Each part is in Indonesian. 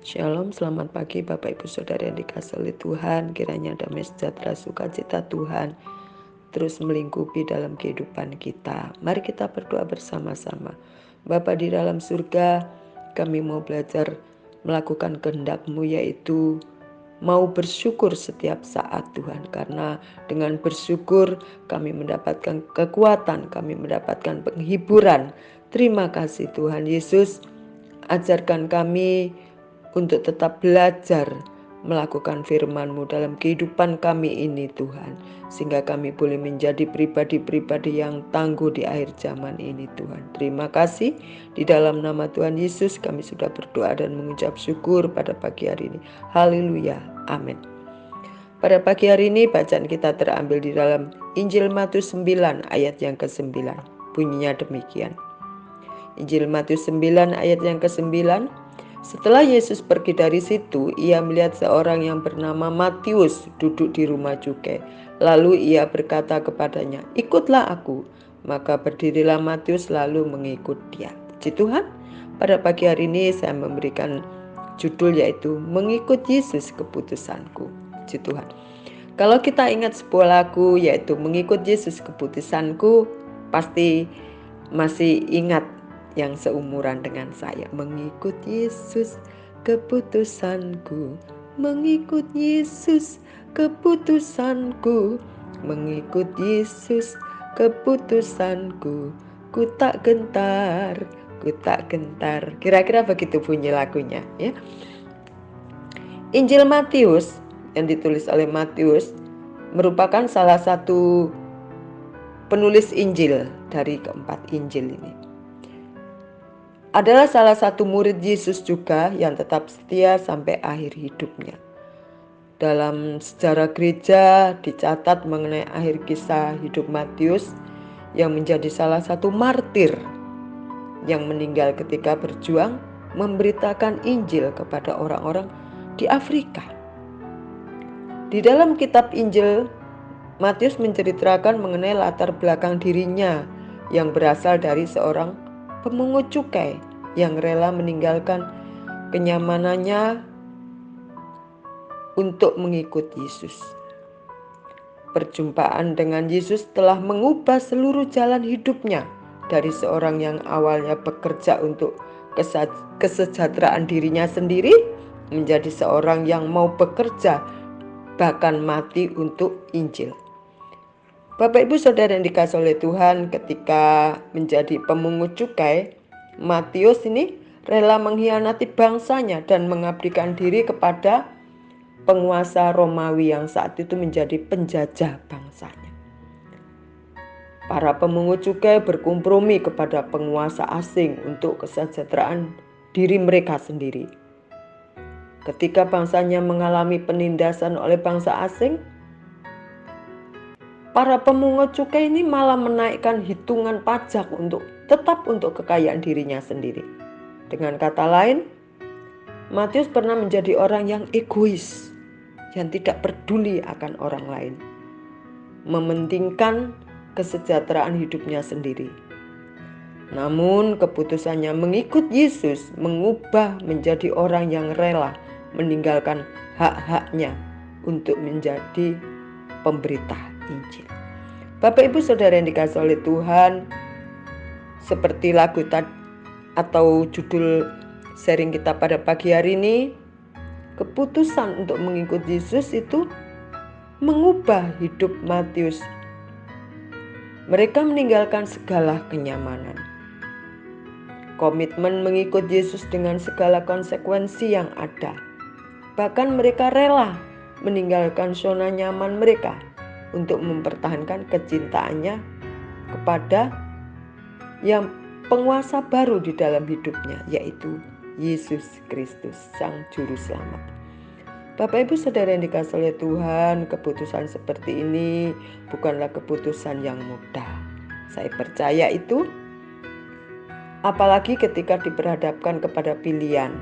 Shalom, selamat pagi Bapak Ibu Saudara yang dikasihi oleh Tuhan. Kiranya damai sejahtera sukacita Tuhan terus melingkupi dalam kehidupan kita. Mari kita berdoa bersama-sama. Bapa di dalam surga, kami mau belajar melakukan kehendak-Mu, yaitu mau bersyukur setiap saat Tuhan. Karena dengan bersyukur kami mendapatkan kekuatan, kami mendapatkan penghiburan. Terima kasih Tuhan Yesus. Ajarkan kami untuk tetap belajar melakukan firman-Mu dalam kehidupan kami ini Tuhan. Sehingga kami boleh menjadi pribadi-pribadi yang tangguh di akhir zaman ini Tuhan. Terima kasih. Di dalam nama Tuhan Yesus kami sudah berdoa dan mengucap syukur pada pagi hari ini. Haleluya. Amin. Pada pagi hari ini bacaan kita terambil di dalam Injil Matius 9 ayat yang ke-9. Bunyinya demikian. Injil Matius 9 ayat yang ke-9. Setelah Yesus pergi dari situ, ia melihat seorang yang bernama Matius duduk di rumah cukai. Lalu ia berkata kepadanya, "Ikutlah aku." Maka berdirilah Matius lalu mengikut dia. Puji Tuhan, pada pagi hari ini saya memberikan judul yaitu Mengikut Yesus Keputusanku. Puji Tuhan. Kalau kita ingat sebuah lagu yaitu Mengikut Yesus Keputusanku, pasti masih ingat yang seumuran dengan saya. Mengikut Yesus keputusanku, mengikut Yesus keputusanku, mengikut Yesus keputusanku, ku tak gentar, ku tak gentar. Kira-kira begitu bunyi lagunya ya. Injil Matius yang ditulis oleh Matius merupakan salah satu penulis Injil dari keempat Injil ini. Adalah salah satu murid Yesus juga yang tetap setia sampai akhir hidupnya. Dalam sejarah gereja dicatat mengenai akhir kisah hidup Matius yang menjadi salah satu martir yang meninggal ketika berjuang memberitakan Injil kepada orang-orang di Afrika. Di dalam kitab Injil, Matius menceritakan mengenai latar belakang dirinya yang berasal dari seorang pemungut cukai yang rela meninggalkan kenyamanannya untuk mengikut Yesus. Perjumpaan dengan Yesus telah mengubah seluruh jalan hidupnya dari seorang yang awalnya bekerja untuk kesejahteraan dirinya sendiri menjadi seorang yang mau bekerja bahkan mati untuk Injil. Bapak Ibu Saudara yang dikasihi oleh Tuhan, ketika menjadi pemungut cukai, Matius ini rela mengkhianati bangsanya dan mengabdikan diri kepada penguasa Romawi yang saat itu menjadi penjajah bangsanya. Para pemungut cukai berkompromi kepada penguasa asing untuk kesejahteraan diri mereka sendiri. Ketika bangsanya mengalami penindasan oleh bangsa asing, para pemungut cukai ini malah menaikkan hitungan pajak tetap untuk kekayaan dirinya sendiri. Dengan kata lain, Matius pernah menjadi orang yang egois, yang tidak peduli akan orang lain, mementingkan kesejahteraan hidupnya sendiri. Namun keputusannya mengikut Yesus mengubah menjadi orang yang rela meninggalkan hak-haknya untuk menjadi pemberita Injil. Bapak Ibu Saudara yang dikasihi oleh Tuhan, seperti lagu atau judul sharing kita pada pagi hari ini, keputusan untuk mengikut Yesus itu mengubah hidup Matius. Mereka meninggalkan segala kenyamanan. Komitmen mengikut Yesus dengan segala konsekuensi yang ada. Bahkan mereka rela meninggalkan zona nyaman mereka untuk mempertahankan kecintaannya kepada yang penguasa baru di dalam hidupnya, yaitu Yesus Kristus, Sang Juru Selamat. Bapak Ibu Saudara yang dikasihi oleh Tuhan, keputusan seperti ini bukanlah keputusan yang mudah. Saya percaya itu, apalagi ketika diperhadapkan kepada pilihan.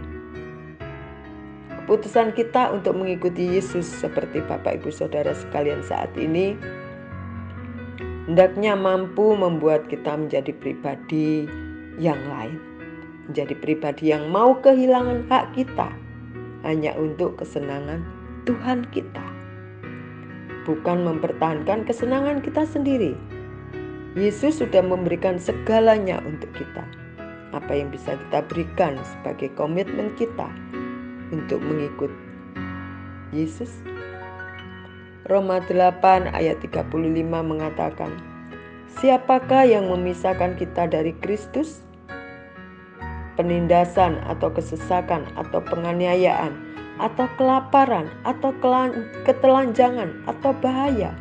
Keputusan kita untuk mengikuti Yesus seperti Bapak Ibu Saudara sekalian saat ini hendaknya mampu membuat kita menjadi pribadi yang lain, menjadi pribadi yang mau kehilangan hak kita hanya untuk kesenangan Tuhan kita. Bukan mempertahankan kesenangan kita sendiri. Yesus sudah memberikan segalanya untuk kita. Apa yang bisa kita berikan sebagai komitmen kita untuk mengikut Yesus? Roma 8 ayat 35 mengatakan, siapakah yang memisahkan kita dari Kristus? Penindasan atau kesesakan atau penganiayaan atau kelaparan atau ketelanjangan atau bahaya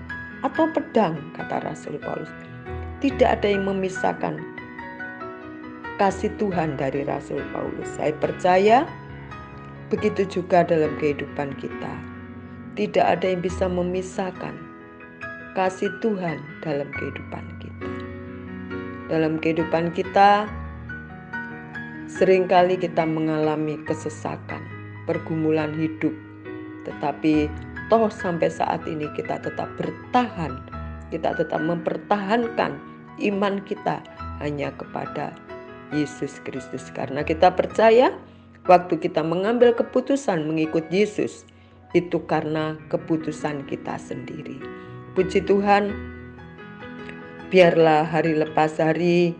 atau pedang, kata Rasul Paulus. Tidak ada yang memisahkan kasih Tuhan dari Rasul Paulus. Saya percaya begitu juga dalam kehidupan kita. Tidak ada yang bisa memisahkan kasih Tuhan dalam kehidupan kita. Dalam kehidupan kita, seringkali kita mengalami kesesakan, pergumulan hidup. Tetapi toh sampai saat ini kita tetap bertahan. Kita tetap mempertahankan iman kita hanya kepada Yesus Kristus. Karena kita percaya waktu kita mengambil keputusan mengikut Yesus, itu karena keputusan kita sendiri. Puji Tuhan, biarlah hari lepas hari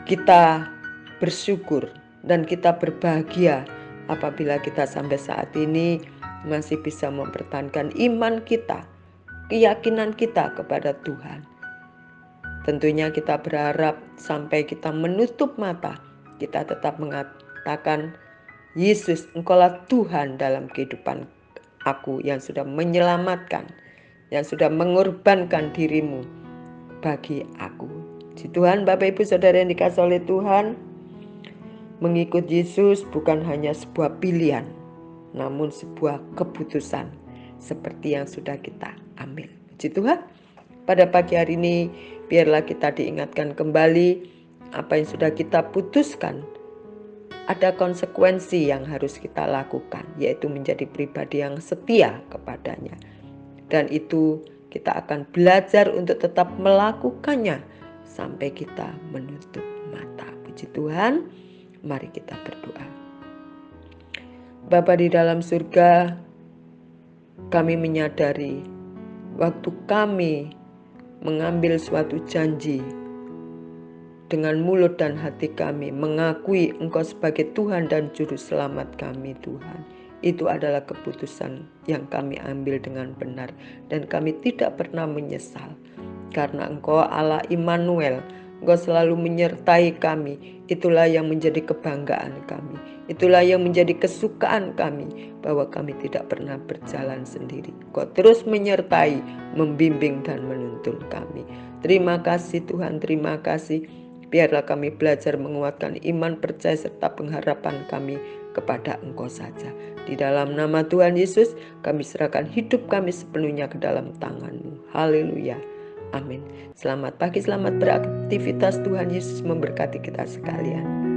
kita bersyukur dan kita berbahagia apabila kita sampai saat ini masih bisa mempertahankan iman kita, keyakinan kita kepada Tuhan. Tentunya kita berharap sampai kita menutup mata, kita tetap mengatakan, Yesus, Engkaulah Tuhan dalam kehidupan aku yang sudah menyelamatkan, yang sudah mengorbankan dirimu bagi aku. Puji Tuhan, Bapak Ibu Saudara yang dikasihi oleh Tuhan, mengikut Yesus bukan hanya sebuah pilihan, namun sebuah keputusan seperti yang sudah kita ambil. Puji Tuhan, pada pagi hari ini biarlah kita diingatkan kembali apa yang sudah kita putuskan. Ada konsekuensi yang harus kita lakukan, yaitu menjadi pribadi yang setia kepadanya. Dan itu kita akan belajar untuk tetap melakukannya sampai kita menutup mata. Puji Tuhan, mari kita berdoa. Bapa di dalam surga, kami menyadari waktu kami mengambil suatu janji dengan mulut dan hati kami, mengakui Engkau sebagai Tuhan dan Juru Selamat kami, Tuhan. Itu adalah keputusan yang kami ambil dengan benar. Dan kami tidak pernah menyesal. Karena Engkau Allah Immanuel, Engkau selalu menyertai kami. Itulah yang menjadi kebanggaan kami. Itulah yang menjadi kesukaan kami. Bahwa kami tidak pernah berjalan sendiri. Engkau terus menyertai, membimbing dan menuntun kami. Terima kasih Tuhan, terima kasih. Biarlah kami belajar menguatkan iman, percaya, serta pengharapan kami kepada Engkau saja. Di dalam nama Tuhan Yesus, kami serahkan hidup kami sepenuhnya ke dalam tangan-Mu. Haleluya. Amin. Selamat pagi, selamat beraktivitas. Tuhan Yesus memberkati kita sekalian.